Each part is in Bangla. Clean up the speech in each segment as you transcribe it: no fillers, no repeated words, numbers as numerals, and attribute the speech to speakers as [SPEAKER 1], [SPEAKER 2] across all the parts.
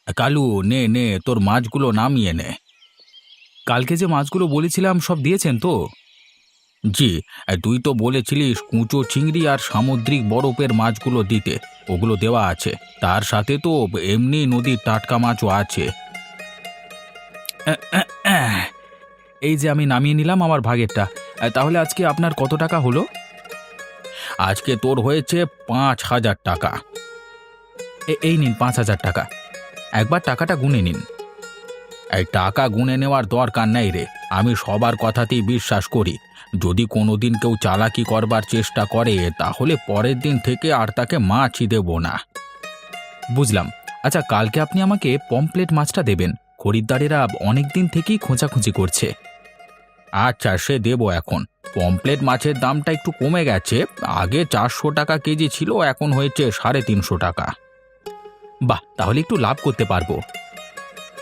[SPEAKER 1] কালু, নে নে তোর মাছগুলো নামিয়ে নে। কালকে যে মাছগুলো বলেছিলাম সব দিয়েছেন তো? জি। তুই তো বলেছিলিস কুঁচো চিংড়ি আর সামুদ্রিক বরফের মাছগুলো দিতে, ওগুলো দেওয়া আছে। তার সাথে তো এমনি নদীর টাটকা মাছও আছে। আহ, আহ, আহ। এই যে আমি নামিয়ে নিলাম আমার ভাগেরটা। তাহলে আজকে আপনার কত টাকা হলো? আজকে তোর হয়েছে ৫,০০০ টাকা। এই নিন ৫,০০০ টাকা। একবার টাকাটা গুনে নিন। এই টাকা গুনে নেওয়ার দরকার নেই রে, আমি সবার কথাতেই বিশ্বাস করি। যদি কোনোদিন কেউ চালাকি করবার চেষ্টা করে তাহলে পরের দিন থেকে আর তাকে মাছই দেব না। বুঝলাম। আচ্ছা, কালকে আপনি আমাকে পমপ্লেট মাছটা দেবেন, খরিদ্দারেরা অনেক দিন থেকেই খোঁজাখুঁজি করছে। আচ্ছা, সে দেব এখন। পমপ্লেট মাছের দামটা একটু কমে গেছে, আগে ৪০০ টাকা কেজি ছিল, এখন হয়েছে ৩৫০ টাকা। বাহ, তাহলে একটু লাভ করতে পারবো।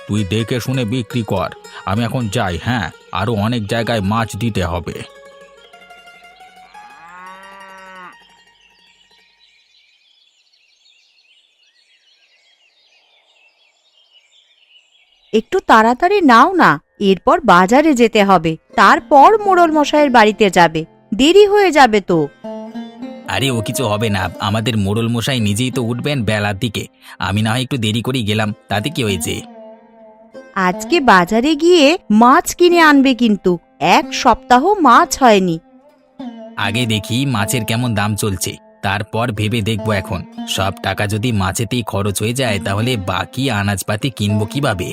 [SPEAKER 1] তুই দেখে শুনে বিক্রি কর, আমি এখন যাই। হ্যাঁ, আরো অনেক জায়গায় মাছ দিতে হবে।
[SPEAKER 2] একটু তাড়াতাড়ি নাও না, এরপর বাজারে যেতে হবে, তারপর মোড়ল মশাইয়ের বাড়িতে যাবে, দেরি হয়ে যাবে তো।
[SPEAKER 1] আরে ও কিছু হবে না, আমাদের মোড়ল মশাই নিজেই তো উঠবেন বেলার দিকে। আমি না হয় একটু দেরি করেই গেলাম, তাতে কি হয়েছে?
[SPEAKER 2] আজকে বাজারে গিয়ে মাছ কিনে আনবে, কিন্তু ১ সপ্তাহ মাছ হয়নি।
[SPEAKER 1] আগে দেখি মাছের কেমন দাম চলছে, তারপর ভেবে দেখবো। এখন সব টাকা যদি মাছেতেই খরচ হয়ে যায় তাহলে বাকি আনাজপাতি কিনবো কিভাবে?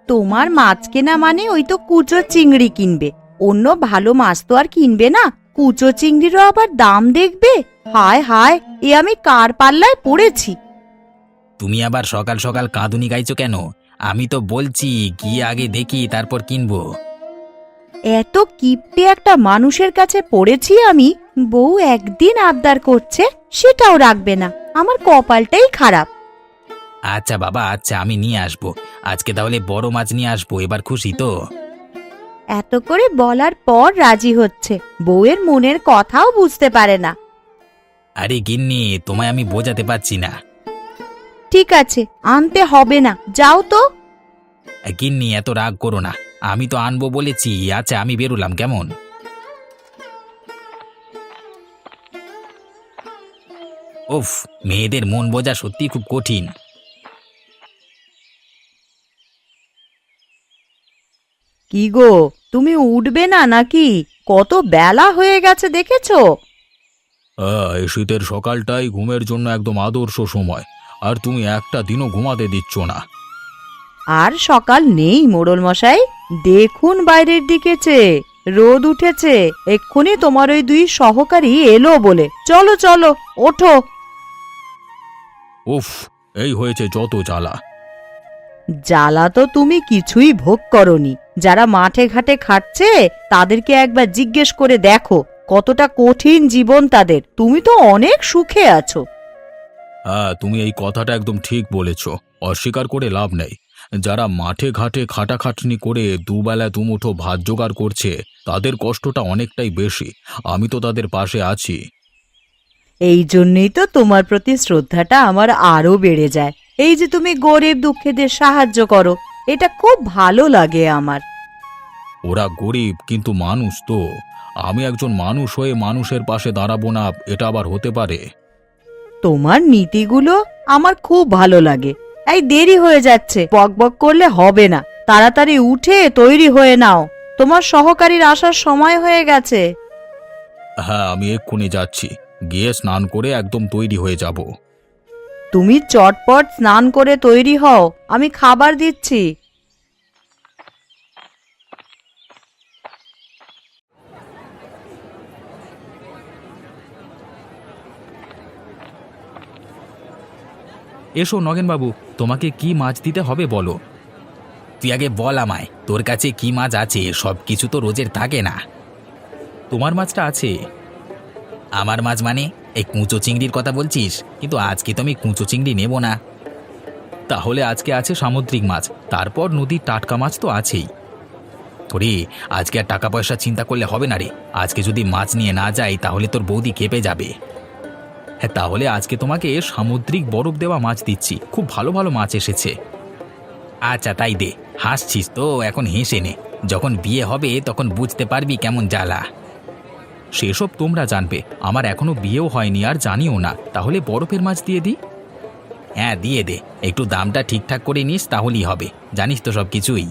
[SPEAKER 2] তোমার মাছ কেনা মানে ওই তো কুচো চিংড়ি কিনবে, অন্য ভালো মাছ তো আর কিনবে না। কুচো চিংড়িরও আবার দাম দেখবে। হায় হায়, এ আমি কার পাল্লায় পড়েছি।
[SPEAKER 1] তুমি আবার সকাল সকাল কাঁদুনি গাইছো কেন? আমি তো বলছি গিয়ে আগে দেখি তারপর কিনবো।
[SPEAKER 2] এত কিপ্টে একটা মানুষের কাছে পড়েছি আমি, বউ একদিন আবদার করছে সেটাও রাখবে না। আমার কপালটাই খারাপ।
[SPEAKER 1] আচ্ছা বাবা, আচ্ছা আমি নিয়ে আসবো। আজকে তাহলে বড় মাছ নিয়ে আসবো, এবার খুশি তো?
[SPEAKER 2] এত করে বলার পর রাজি হচ্ছে, বউয়ের মনের কথাও বুঝতে পারে না।
[SPEAKER 1] আরে গিন্নি, তোমায় আমি বোঝাতে পারছি না।
[SPEAKER 2] ঠিক আছে, আনতে হবে না, যাও তো।
[SPEAKER 1] গিন্নি এত রাগ করো না, আমি তো আনবো বলেছি। আচ্ছা আমি বেরোলাম, কেমন? উফ, মেয়েদের মন বোঝা সত্যি খুব কঠিন।
[SPEAKER 2] কি গো, তুমি উঠবে না নাকি? কত বেলা হয়ে গেছে দেখেছো?
[SPEAKER 1] এই শীতের সকালটাই ঘুমের জন্য একদম আদর্শ সময়, আর তুমি একটা দিনও ঘুমাতে দিচ্ছ না।
[SPEAKER 2] আর সকাল নেই মোড়ল মশাই, দেখুন বাইরের দিকে চেয়ে, রোদ উঠেছে। এক্ষুনি তোমার ওই ২ সহকারী এলো বলে। চলো চলো, ওঠো।
[SPEAKER 1] উফ, এই হয়েছে যত জ্বালা।
[SPEAKER 2] জ্বালা তো তুমি কিছুই ভোগ করনি। যারা মাঠে ঘাটে খাটছে তাদেরকে একবার জিজ্ঞেস করে দেখো কতটা কঠিন জীবন তাদের। তুমি তো অনেক সুখে আছো।
[SPEAKER 1] হ্যাঁ, তুমি এই কথাটা একদম ঠিক বলেছ, অস্বীকার করে লাভ নেই। যারা মাঠে ঘাটে খাটাখাটনি করে দুবেলা দুমুঠো ভাত জোগাড় করছে তাদের কষ্টটা অনেকটাই বেশি। আমি তো তাদের পাশে আছি।
[SPEAKER 2] এই জন্যই তো তোমার প্রতি শ্রদ্ধাটা আমার আরো বেড়ে যায়। এই যে তুমি গরিব দুঃখীদের সাহায্য করো, এটা খুব ভালো লাগে আমার।
[SPEAKER 1] ওরা গরিব কিন্তু মানুষ তো। আমি একজন মানুষ হয়ে মানুষের পাশে দাঁড়াবো না, এটা আবার হতে পারে?
[SPEAKER 2] তোমার নীতিগুলো আমার খুব ভালো লাগে। এই দেরি হয়ে যাচ্ছে, বকবক করলে হবে না। তাড়াতাড়ি উঠে তৈরি হয়ে নাও, তোমার সহকারীর আসার সময় হয়ে গেছে।
[SPEAKER 1] হ্যাঁ, আমি এক্ষুনি যাচ্ছি, গিয়ে স্নান করে একদম তৈরি হয়ে যাব।
[SPEAKER 2] তুমি চটপট স্নান করে তৈরি হও, আমি খাবার দিচ্ছি।
[SPEAKER 1] এসো নগেনবাবু, তোমাকে কি মাছ দিতে হবে বলো। তুই আগে বল আমায়, তোর কাছে কি মাছ আছে? সব কিছু তো রোজের থাকে না। তোমার মাছটা আছে। আমার মাছ মানে? এই কুঁচো চিংড়ির কথা বলছিস? কিন্তু আজকে তো আমি কুঁচো চিংড়ি নেব না। তাহলে আজকে আছে সামুদ্রিক মাছ, তারপর নদীর টাটকা মাছ তো আছেই। তোরে, আজকে আর টাকা পয়সা চিন্তা করলে হবে না রে। আজকে যদি মাছ নিয়ে না যাই তাহলে তোর বৌদি খেপে যাবে। হ্যাঁ, তাহলে আজকে তোমাকে সামুদ্রিক বরফ দেওয়া মাছ দিচ্ছি, খুব ভালো ভালো মাছ এসেছে। আচ্ছা তাই দে, হাসছিস তো এখন হেসে নে, যখন বিয়ে হবে তখন বুঝতে পারবি কেমন জ্বালা। সেসব তোমরা জানবে, আমার এখনো বিয়েও হয়নি আর জানিও না, তাহলে বরফের মাছ দিয়ে দিই। হ্যাঁ দিয়ে দে, একটু দামটা ঠিকঠাক করে নিস তাহলেই হবে, জানিস তো সব কিছুই।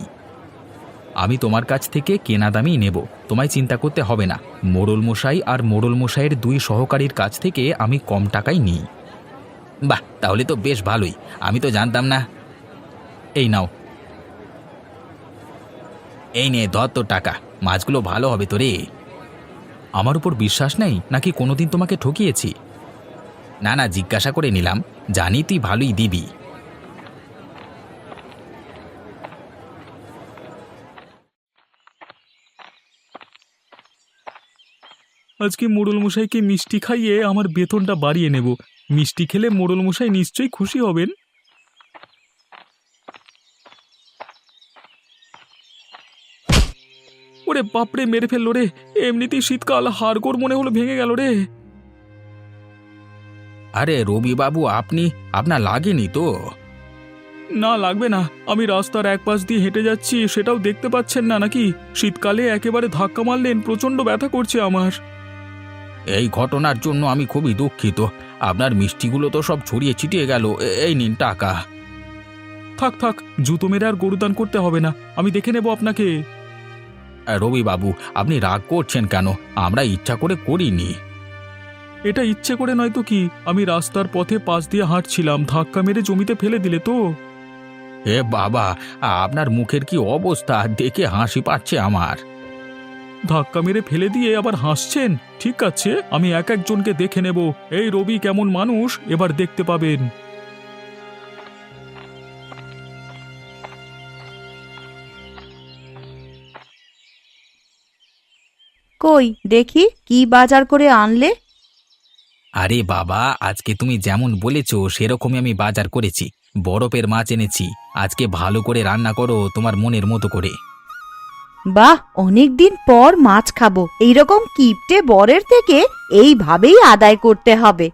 [SPEAKER 1] আমি তোমার কাছ থেকে কেনা দামই নেব, তোমায় চিন্তা করতে হবে না। মোড়ল মশাই আর মোড়ল মশাইয়ের 2 সহকারীর কাছ থেকে আমি কম টাকায় নিই। বাহ, তাহলে তো বেশ ভালোই, আমি তো জানতাম না। এই নাও, এই নে ধর তোর টাকা, মাছগুলো ভালো হবে তো রে। আমার উপর বিশ্বাস নেই নাকি কোনোদিন তোমাকে ঠকিয়েছি? না না, জিজ্ঞাসা করে নিলাম, জানি তুই ভালোই দিবি।
[SPEAKER 3] আজকে মোড়ল মশাইকে মিষ্টি খাইয়ে আমার বেতনটা বাড়িয়ে নেব। মিষ্টি খেলে মোড়ল মশাই নিশ্চয়ই খুশি হবেন। ওরে বাপরে, মেরে ফেললো রে! এমনিতেই শীতকাল, হাড়গোড় মনে হলো ভেঙে গেল রে।
[SPEAKER 1] আরে রবি বাবু, আপনার লাগেনি তো?
[SPEAKER 3] না লাগবে না, আমি রাস্তার এক পাশ দিয়ে হেঁটে যাচ্ছি, সেটাও দেখতে পাচ্ছেন না নাকি? শীতকালে একেবারে ধাক্কা মারলেন, প্রচণ্ড ব্যথা করছে আমার।
[SPEAKER 1] এই ঘটনার জন্য আমি খুবই দুঃখিত, আপনার মিষ্টিগুলো তো সব ছড়িয়ে ছিটিয়ে গেল। এই নিন টাকা।
[SPEAKER 3] থাক থাক, জুতো মেরে আর গরুদান করতে হবে না, আমি দেখে নেব আপনাকে।
[SPEAKER 1] রবি বাবু, আপনি রাগ করছেন কেন? আমরা ইচ্ছা করে করিনি।
[SPEAKER 3] এটা ইচ্ছে করে নয় তো কি, আমি রাস্তার পথে পাশ দিয়ে হাঁটছিলাম, ধাক্কা মেরে জমিতে ফেলে দিলে তো।
[SPEAKER 1] হে বাবা, আপনার মুখের কি অবস্থা, দেখে হাসি পাচ্ছে আমার।
[SPEAKER 3] ধাক্কা মেরে ফেলে দিয়ে আবার হাসছেন? ঠিক আছে, আমি এক একজনকে দেখে নেব। এই রবি কেমন মানুষ এবার দেখতে পাবেন।
[SPEAKER 2] কই দেখি কি বাজার করে আনলে?
[SPEAKER 1] আরে বাবা, আজকে তুমি যেমন বলেছো সেরকমই আমি বাজার করেছি, বরফের মাছ এনেছি। আজকে ভালো করে রান্না করো তোমার মনের মতো করে।
[SPEAKER 2] বাহ, অনেকদিন পর মাছ খাবো। এইরকম কিপটে বরের থেকে এইভাবেই আদায় করতে হবে।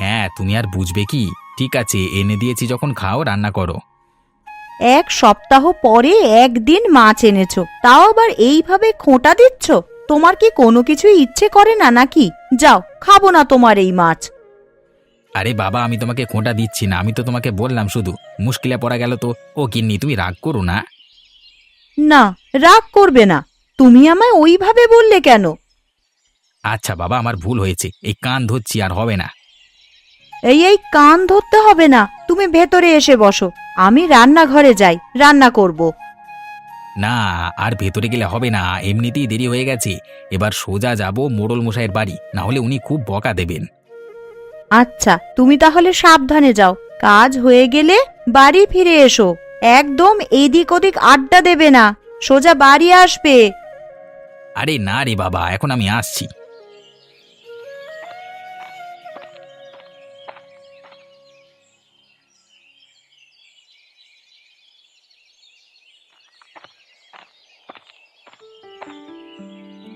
[SPEAKER 1] হ্যাঁ, তুমি আর বুঝবে কি? ঠিক আছে, এনে দিয়েছি যখন খাও, রান্না করো।
[SPEAKER 2] 1 সপ্তাহ পরে একদিন মাছ এনেছো, তাও আবার এইভাবে খোঁটা দিচ্ছ? তোমার কি কোনো কিছু ইচ্ছে করে না নাকি? যাও, খাবো না তোমার এই মাছ।
[SPEAKER 1] আরে বাবা, আমি তোমাকে খোঁটা দিচ্ছি না, আমি তো তোমাকে বললাম শুধু, মুশকিলে পড়া গেল তো। ও গিন্নি, তুমি রাগ করো না।
[SPEAKER 2] না, রাগ করবে না। তুমি আমায় ওইভাবে বললে কেন?
[SPEAKER 1] আচ্ছা বাবা, আমার ভুল হয়েছে, এই কান ধরছি, আর হবে না।
[SPEAKER 2] এই কান ধরতে হবে না, তুমি ভেতরে এসে বসো, আমি রান্নাঘরে যাই, রান্না করব।
[SPEAKER 1] না, আর ভেতরে গেলে হবে না, এমনিতেই দেরি হয়ে গেছে। এবার সোজা যাব মোড়ল মশাইয়ের বাড়ি, না হলে উনি খুব বকা দেবেন।
[SPEAKER 2] আচ্ছা, তুমি তাহলে সাবধানে যাও, কাজ হয়ে গেলে বাড়ি ফিরে এসো। একদম এদিক ওদিক আড্ডা দেবে না, সোজা বাড়ি আসবে।
[SPEAKER 1] আরে না রে বাবা, এখন আমি আসছি।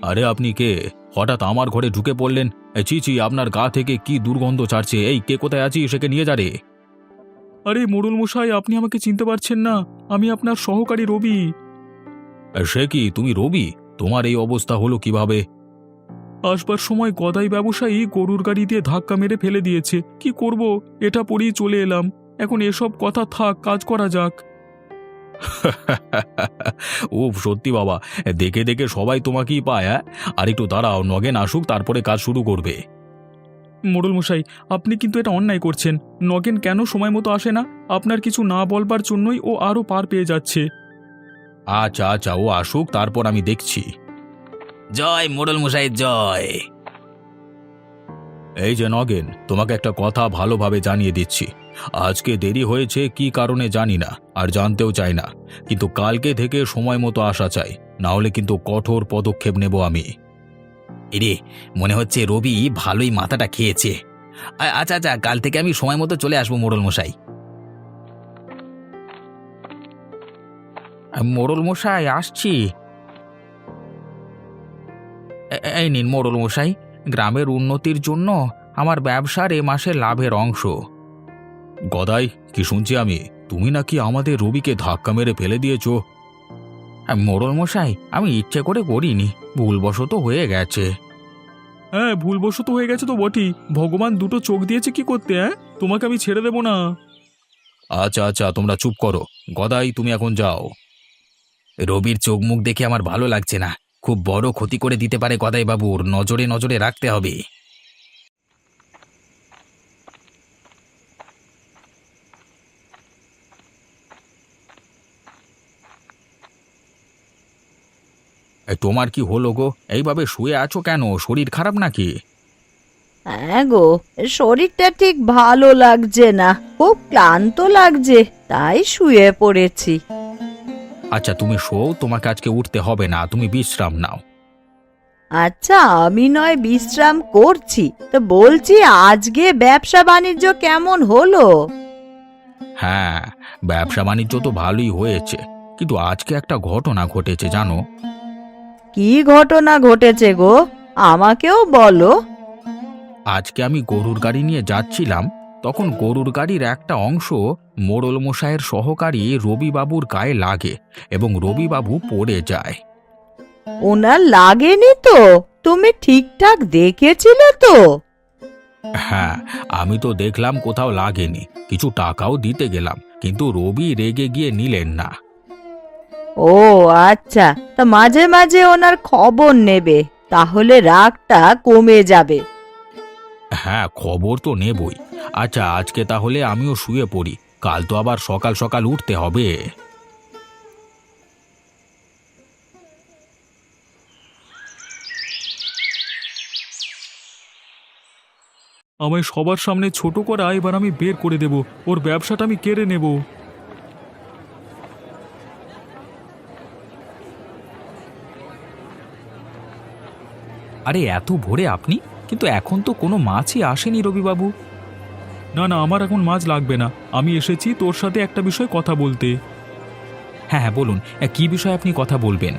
[SPEAKER 1] আরে আপনি কে? হঠাৎ আমার ঘরে ঢুকে পড়লেন? ছি ছি, আপনার গা থেকে কি দুর্গন্ধ ছাড়ছে! এই, কে কোথায় আছিস, সেকে নিয়ে যা রে।
[SPEAKER 3] আরে মোড়ল মশাই, আপনি আমাকে চিনতে পারছেন না? আমি আপনার সহকারী রবি।
[SPEAKER 1] সে কি, তুমি রবি? তোমার এই অবস্থা হলো কিভাবে?
[SPEAKER 3] আসবার সময় গদাই ব্যবসায়ী গরুর গাড়ি দিয়ে ধাক্কা মেরে ফেলে দিয়েছে, কি করব, এটা পরেই চলে এলাম। এখন এসব কথা থাক, কাজ করা যাক।
[SPEAKER 1] ও সত্যি বাবা, দেখে দেখে সবাই তোমাকেই পায়। আর একটু দাঁড়াও, নগেন আসুক, তারপরে কাজ শুরু করবে।
[SPEAKER 3] মোড়ল মশাই, আপনি কিন্তু এটা অন্যায় করছেন। নগেন কেন সময় মতো আসে না? আপনার কিছু না বলবার জন্যই ও আরও পার পেয়ে যাচ্ছে।
[SPEAKER 1] আচ্ছা আচ্ছা, ও আসুক, তারপর আমি দেখছি। জয় মোড়ল মশাই, জয়। এই যে নগেন, তোমাকে একটা কথা ভালোভাবে জানিয়ে দিচ্ছি। আজকে দেরি হয়েছে কি কারণে জানি না, আর জানতেও চাই না, কিন্তু কালকে থেকে সময় মতো আসা চাই, না হলে কিন্তু কঠোর পদক্ষেপ নেব আমি। এরে, মনে হচ্ছে রবি ভালোই মাথাটা খেয়েছে। আচ্ছা আচ্ছা, কাল থেকে আমি সময় মতো চলে আসবো মোড়ল মশাই। মোড়ল মশাই, আসছি। এই নিন মোড়ল মশাই, গ্রামের উন্নতির জন্য আমার ব্যবসার এ মাসে লাভের অংশ।
[SPEAKER 3] গদাই, কি শুনছি আমি, তুমি নাকি আমাদের রবিকে ধাক্কা মেরে ফেলে দিয়েছো?
[SPEAKER 1] মোড়ল মশাই, আমি ইচ্ছে করে করিনি, ভুলবশত হয়ে গেছে।
[SPEAKER 3] হ্যাঁ, ভুলবশত হয়ে গেছে তো বটেই। ভগবান দুটো চোখ দিয়েছে কি করতে, হ্যাঁ? তোমাকে আমি ছেড়ে দেব না।
[SPEAKER 1] আচ্ছা আচ্ছা, তোমরা চুপ করো। গদাই, তুমি এখন যাও। রবির চোখ মুখ দেখে আমার ভালো লাগছে না, খুব বড় ক্ষতি করে দিতে পারে গদাই বাবুর, নজরে নজরে রাখতে হবে। তোমার কি হলো গো? এইভাবে শুয়ে আছো কেন? শরীর খারাপ নাকি?
[SPEAKER 2] হ্যাঁ গো, শরীরটা ঠিক ভালো লাগছে না, খুব ক্লান্ত লাগছে, তাই শুয়ে পড়েছি।
[SPEAKER 1] আচ্ছা তুমি শোও, তোমাকে আজকে উঠতে হবে না, তুমি বিশ্রাম নাও।
[SPEAKER 2] আচ্ছা, আমি নয় বিশ্রাম করছি, তো বলছি আজকে ব্যবসা বাণিজ্য কেমন হলো?
[SPEAKER 1] হ্যাঁ, ব্যবসা বাণিজ্য তো ভালোই হয়েছে, কিন্তু আজকে একটা ঘটনা ঘটেছে জানো।
[SPEAKER 2] কি ঘটনা ঘটেছে গো? আমাকেও বলো।
[SPEAKER 1] আজকে আমি গরুর গাড়ি নিয়ে যাচ্ছিলাম, তখন গরুর গাড়ির একটা অংশ মোড়ল মশাইয়ের সহকারী রবিবাবুর গায়ে লাগে এবং রবিবাবু পড়ে যায়।
[SPEAKER 2] ওনার লাগেনি তো? তুমি ঠিকঠাক দেখেছিলে তো?
[SPEAKER 1] হ্যাঁ, আমি তো দেখলাম কোথাও লাগেনি, কিছু টাকাও দিতে গেলাম, কিন্তু রবি রেগে গিয়ে নিলেন না।
[SPEAKER 2] ও আচ্ছা, তা মাঝে মাঝে ওনার খবর নেবে, তাহলে রাগটা কমে যাবে।
[SPEAKER 1] হ্যাঁ, খবর তো নেবই। আচ্ছা আজকে তাহলে আমিও শুয়ে পড়ি, কাল তো আবার সকাল সকাল উঠতে হবে।
[SPEAKER 3] আমায় সবার সামনে ছোট করা এবার আমি বের করে দেব, ওর ব্যবসাটা আমি কেড়ে নেব।
[SPEAKER 1] আরে এত ভোরে আপনি? কিন্তু এখন তো কোনো মাছই আসেনি রবিবাবু।
[SPEAKER 3] না না, আমার এখন মাছ লাগবে না, আমি এসেছি তোর সাথে একটা বিষয় কথা বলতে।
[SPEAKER 1] হ্যাঁ হ্যাঁ বলুন, কি বিষয়ে আপনি কথা বলবেন?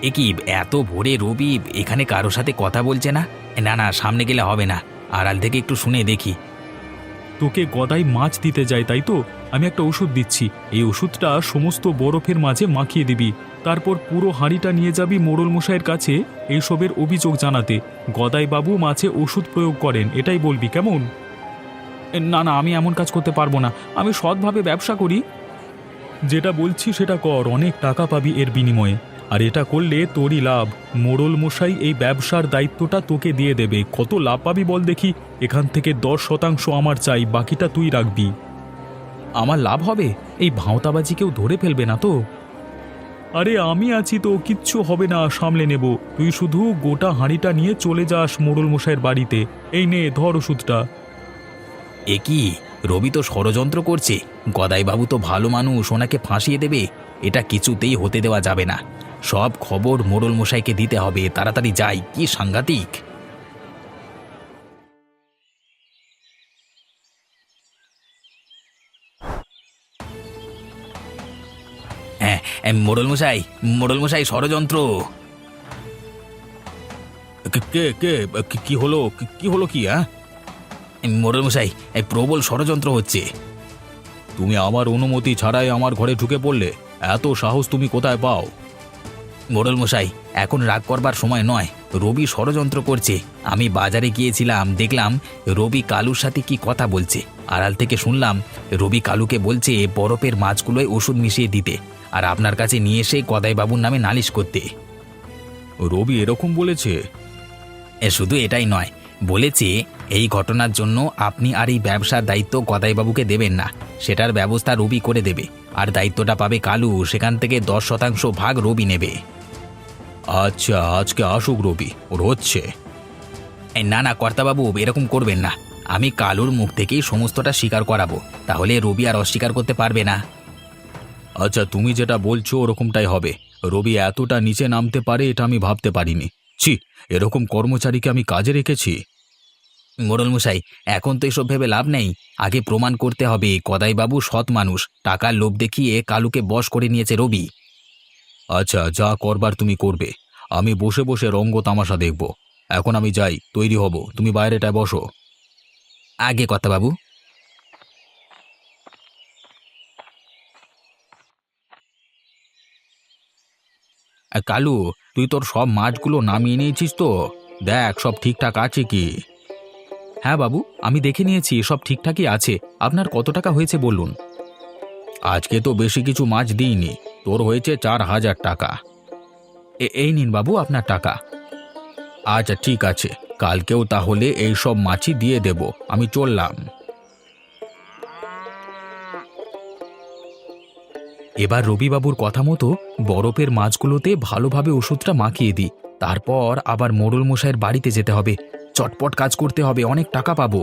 [SPEAKER 1] এ কি, এত ভোরে রবি এখানে কারো সাথে কথা বলছে না? না না, সামনে গেলে হবে না, আড়াল থেকে একটু শুনে দেখি।
[SPEAKER 3] তোকে গদাই মাছ দিতে যায় তাই তো? আমি একটা ওষুধ দিচ্ছি, এই ওষুধটা সমস্ত বরফের মাঝে মাখিয়ে দিবি, তারপর পুরো হাঁড়িটা নিয়ে যাবি মোড়ল মশাইয়ের কাছে এইসবের অভিযোগ জানাতে। গদাই বাবু মাছে ওষুধ প্রয়োগ করেন, এটাই বলবি, কেমন?
[SPEAKER 1] না না, আমি এমন কাজ করতে পারবো না, আমি সৎভাবে ব্যবসা করি।
[SPEAKER 3] যেটা বলছি সেটা কর, অনেক টাকা পাবি এর বিনিময়ে। আর এটা করলে তোরই লাভ, মোড়ল মশাই এই ব্যবসার দায়িত্বটা তোকে দিয়ে দেবে। কত লাভ পাবি বল দেখি? এখান থেকে 10% আমার চাই, বাকিটা তুই রাখবি।
[SPEAKER 1] আমার লাভ হবে? এই ভাঁওতাবাজি কেউ ধরে ফেলবে না তো?
[SPEAKER 3] আরে আমি আছি তো, কিচ্ছু হবে না, সামলে নেব। তুই শুধু গোটা হাঁড়িটা নিয়ে চলে যাস মোড়ল মশাইয়ের বাড়িতে। এই নে ধর ওষুধটা।
[SPEAKER 1] এ কি, রবি তো ষড়যন্ত্র করছে, গদাইবাবু তো ভালো মানুষ, ওনাকে ফাঁসিয়ে দেবে, এটা কিছুতেই হতে দেওয়া যাবে না। সব খবর মোড়ল মশাইকে দিতে হবে, তাড়াতাড়ি যাই, কি সাংঘাতিক। হ্যাঁ, মোড়ল মশাই, মোড়ল মশাই, ষড়যন্ত্র।
[SPEAKER 3] কে কে কি হলো? কি হলো কি? হ্যাঁ,
[SPEAKER 1] মোড়ল মশাই, এই প্রবল ষড়যন্ত্র হচ্ছে।
[SPEAKER 3] তুমি আমার অনুমতি ছাড়াই আমার ঘরে ঢুকে পড়লে? এত সাহস তুমি কোথায় পাও?
[SPEAKER 1] মোড়ল মশাই, এখন রাগ করবার সময় নয়, রবি ষড়যন্ত্র করছে। আমি বাজারে গিয়েছিলাম, দেখলাম রবি কালুর সাথে কি কথা বলছে। আড়াল থেকে শুনলাম রবি কালুকে বলছে বরফের মাছগুলোয় ওষুধ মিশিয়ে দিতে, আর আপনার কাছে নিয়ে এসে গদাইবাবুর নামে নালিশ করতে।
[SPEAKER 3] রবি এরকম বলেছে?
[SPEAKER 1] শুধু এটাই নয়, বলেছে এই ঘটনার জন্য আপনি আর এই ব্যবসার দায়িত্ব গদাইবাবুকে দেবেন না, সেটার ব্যবস্থা রবি করে দেবে, আর দায়িত্বটা পাবে কালু, সেখান থেকে 10% ভাগ রবি নেবে।
[SPEAKER 3] আচ্ছা, আজকে আসুক রবি, ওর হচ্ছে।
[SPEAKER 1] না না কর্তাবাবু, এরকম করবেন না, আমি কালুর মুখ থেকেই সমস্তটা স্বীকার করাবো, তাহলে রবি আর অস্বীকার করতে পারবে না।
[SPEAKER 3] আচ্ছা, তুমি যেটা বলছো ওরকমটাই হবে। রবি এতটা নিচে নামতে পারে এটা আমি ভাবতে পারিনি। ছি, এরকম কর্মচারীকে আমি কাজে রেখেছি।
[SPEAKER 1] মোড়ল মশাই, এখন তো এসব ভেবে লাভ নেই। আগে প্রমাণ করতে হবে গদাইবাবু সৎ মানুষ, টাকার লোভ দেখিয়ে কালুকে বশ করে নিয়েছে রবি। আচ্ছা, যা করবার তুমি করবে, আমি বসে বসে রঙ্গ তামাশা দেখব। এখন আমি যাই, তৈরি হব, তুমি বাইরেটায় বসো। আগে কথা বাবু। কালু, তুই তোর সব মাছগুলো নামিয়ে নিয়েছিস তো? দেখ সব ঠিকঠাক আছে কি। হ্যাঁ বাবু, আমি দেখে নিয়েছি, সব ঠিকঠাকই আছে। আপনার কত টাকা হয়েছে বলুন। আজকে তো বেশি কিছু মাছ দিইনি, তোর হয়েছে 4,000 টাকা। এই নিন বাবু আপনার টাকা। আচ্ছা ঠিক আছে, কালকেও তাহলে এই সব মাছই দিয়ে দেব। আমি চললাম। এবার রবিবাবুর কথা মতো বরফের মাছগুলোতে ভালোভাবে ওষুধটা মাখিয়ে দিই। তারপর আবার মোড়ল মশাইয়ের বাড়িতে যেতে হবে। চটপট কাজ করতে হবে, অনেক টাকা পাবো।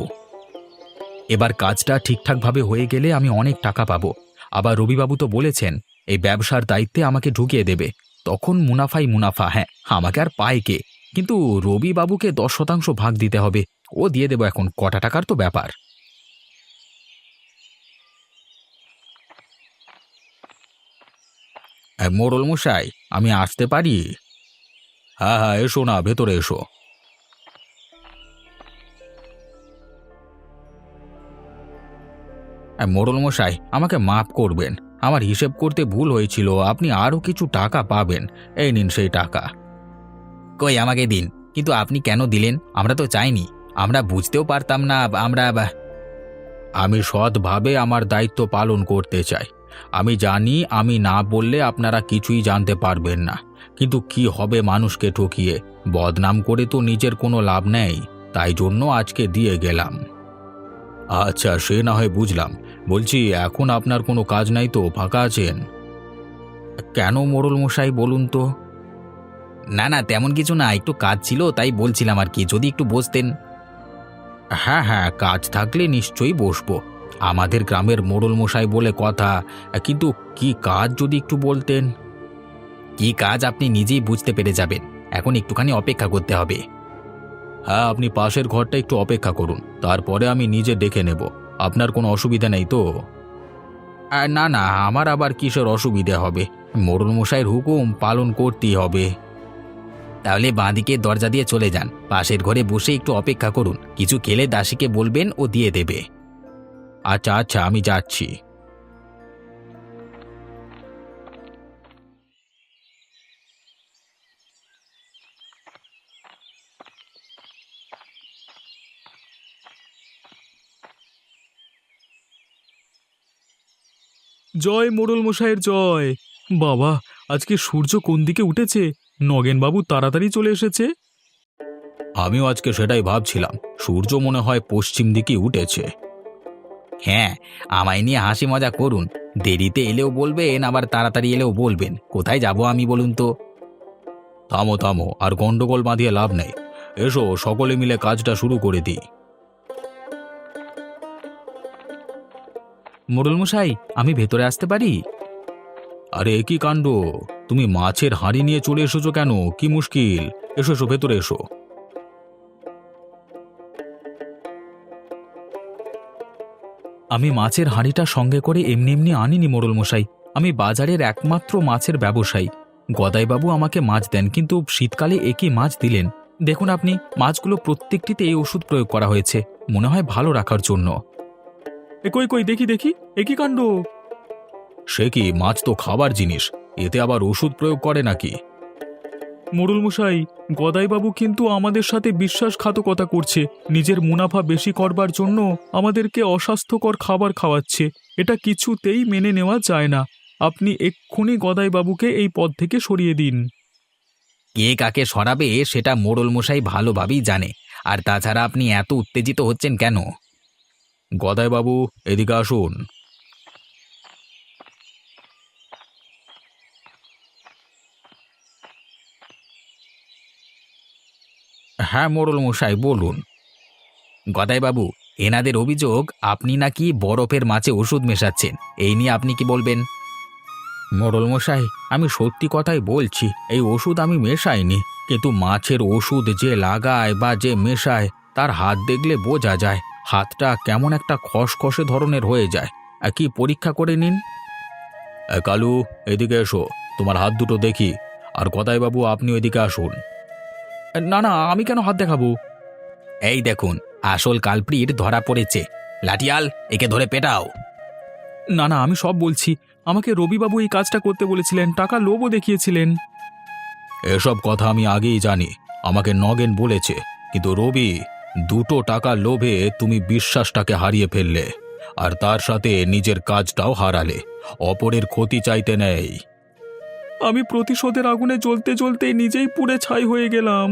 [SPEAKER 1] এবার কাজটা ঠিকঠাকভাবে হয়ে গেলে আমি অনেক টাকা পাবো। আবার রবিবাবু তো বলেছেন এই ব্যবসার দায়িত্বে আমাকে ঢুকিয়ে দেবে। তখন মুনাফাই মুনাফা। হ্যাঁ, আমাকে আর পায় কে? কিন্তু রবিবাবুকে 10% ভাগ দিতে হবে। ও দিয়ে দেবো, এখন কটা টাকার তো ব্যাপার। মোড়ল মশাই, আমি আসতে পারি? হ্যাঁ হ্যাঁ, এসো না, ভেতরে এসো। মোড়ল মশাই, আমাকে মাফ করবেন, আমার হিসেব করতে ভুল হয়েছিল। আপনি আরও কিছু টাকা পাবেন। এই নিন সেই টাকা। কই, আমাকে দিন। কিন্তু আপনি কেন দিলেন? আমরা তো চাইনি, আমরা বুঝতেও পারতাম না। আমি সৎভাবে আমার দায়িত্ব পালন করতে চাই। আমি জানি আমি না বললে আপনারা কিছুই জানতে পারবেন না, কিন্তু কি হবে মানুষকে ঠকিয়ে? বদনাম করে তো নিজের কোনো লাভ নেই, তাই জন্য আজকে দিয়ে গেলাম। আচ্ছা, সে না হয় বুঝলাম। বলছি, এখন আপনার কোনো কাজ নাই তো? ফাঁকা আছেন? কেন মোড়ল মশাই বলুন তো? না না, তেমন কিছু না, একটু কাজ ছিল তাই বলছিলাম আর কি, যদি একটু বসতেন। হ্যাঁ হ্যাঁ, কাজ থাকলে নিশ্চয়ই বসবো। আমাদের গ্রামের মোড়ল মশাই বলে কথা, কিন্তু কি কাজ যদি একটু বলতেন। কি কাজ আপনি নিজেই বুঝতে পেরে যাবেন, এখন একটুখানি অপেক্ষা করতে হবে। হ্যাঁ, আপনি পাশের ঘরটা একটু অপেক্ষা করুন, তারপরে আমি নিজে দেখে নেব। আপনার কোনো অসুবিধা নেই তো? না না, আমার আবার কিসের অসুবিধা হবে? মোড়ল মশাইয়ের হুকুম পালন করতেই হবে। তাহলে বাঁদিকে দরজা দিয়ে চলে যান, পাশের ঘরে বসে একটু অপেক্ষা করুন। কিছু খেলে দাসীকে বলবেন, ও দিয়ে দেবে। আচ্ছা আচ্ছা, আমি যাচ্ছি।
[SPEAKER 3] জয় মোড়ল মশাইয়ের জয়। বাবা, আজকে সূর্য কোন দিকে উঠেছে! নগেনবাবু তাড়াতাড়ি চলে এসেছে।
[SPEAKER 1] আমিও আজকে সেটাই ভাবছিলাম, সূর্য মনে হয় পশ্চিম দিকে উঠেছে। হ্যাঁ, আমায় নিয়ে হাসি মজা করুন। দেরিতে এলেও বলবেন, আবার তাড়াতাড়ি এলেও বলবেন। কোথায় যাব আমি বলুন তো? থামো থামো, আর গন্ডগোল বাঁধিয়ে লাভ নেই। এসো, সকলে মিলে কাজটা শুরু করে দিই। মোড়ল মশাই, আমি ভেতরে আসতে পারি? আরে এ কি কাণ্ড! তুমি মাছের হাঁড়ি নিয়ে চলে এসেছো কেন? কি মুশকিল? এসো এসো, ভেতরে এসো। আমি মাছের হাঁড়িটা সঙ্গে করে এমনি এমনি আনিনি মোড়ল মশাই। আমি বাজারের একমাত্র মাছের ব্যবসায়ী। গদাইবাবু আমাকে মাছ দেন, কিন্তু শীতকালে একই মাছ দিলেন। দেখুন আপনি, মাছগুলো প্রত্যেকটিতে এই ওষুধ প্রয়োগ করা হয়েছে, মনে হয় ভালো রাখার জন্য।
[SPEAKER 3] কই কই, দেখি দেখি, এ কি কাণ্ড!
[SPEAKER 1] সে কি, মাছ তো খাবার জিনিস, এতে আবার ওষুধ প্রয়োগ করে নাকি?
[SPEAKER 3] মোড়ল মশাই, গদাইবাবু কিন্তু আমাদের সাথে বিশ্বাসঘাতকতা করছে। নিজের মুনাফা বেশি করবার জন্য আমাদেরকে অস্বাস্থ্যকর খাবার খাওয়াচ্ছে। এটা কিছুতেই মেনে নেওয়া যায় না। আপনি এক্ষুনি গদাইবাবুকে এই পদ থেকে সরিয়ে দিন।
[SPEAKER 1] কে কাকে সরাবে সেটা মোড়ল মশাই ভালোভাবেই জানে। আর তাছাড়া আপনি এত উত্তেজিত হচ্ছেন কেন? গদাইবাবু, এদিকে আসুন। হ্যাঁ মোড়ল মশাই, বলুন। গদাইবাবু, এনাদের অভিযোগ আপনি নাকি বরফের মাছে ওষুধ মেশাচ্ছেন। এই নিয়ে আপনি কি বলবেন? মোড়ল মশাই, আমি সত্যি কথাই বলছি, এই ওষুধ আমি মেশাইনি। কিন্তু মাছের ওষুধ যে লাগায় বা যে মেশায়, তার হাত দেখলে বোঝা যায় হাতটা কেমন একটা খসখসে ধরনের হয়ে যায়। কি পরীক্ষা করে নিন। কালু, এদিকে এসো, তোমার হাত দুটো দেখি। আর গদাই বাবু, আপনি ওইদিকে আসুন। না না, আমি কেন হাত দেখাবো? এই দেখুন, আসল কালপ্রিট ধরা পড়েছে। লাঠিয়াল, একে ধরে পেটাও।
[SPEAKER 3] না না, আমি সব বলছি। আমাকে রবিবাবু এই কাজটা করতে বলেছিলেন, টাকা লোভও দেখিয়েছিলেন।
[SPEAKER 1] এসব কথা আমি আগেই জানি, আমাকে নগেন বলেছে। কিন্তু রবি, 2 টাকার লোভে তুমি বিশ্বাসটাকে হারিয়ে ফেললে, আর তার সাথে নিজের কাজটাও হারালে। অপরের ক্ষতি চাইতে নেই।
[SPEAKER 3] আমি প্রতিশোধের আগুনে জ্বলতে জ্বলতে নিজেই পুড়ে ছাই হয়ে গেলাম।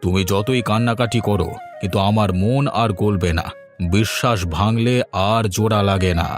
[SPEAKER 1] তুমি যতই কান্নাকাটি করো, কিন্তু আমার মন আর গলবে না। বিশ্বাস ভাঙলে আর জোড়া লাগে না।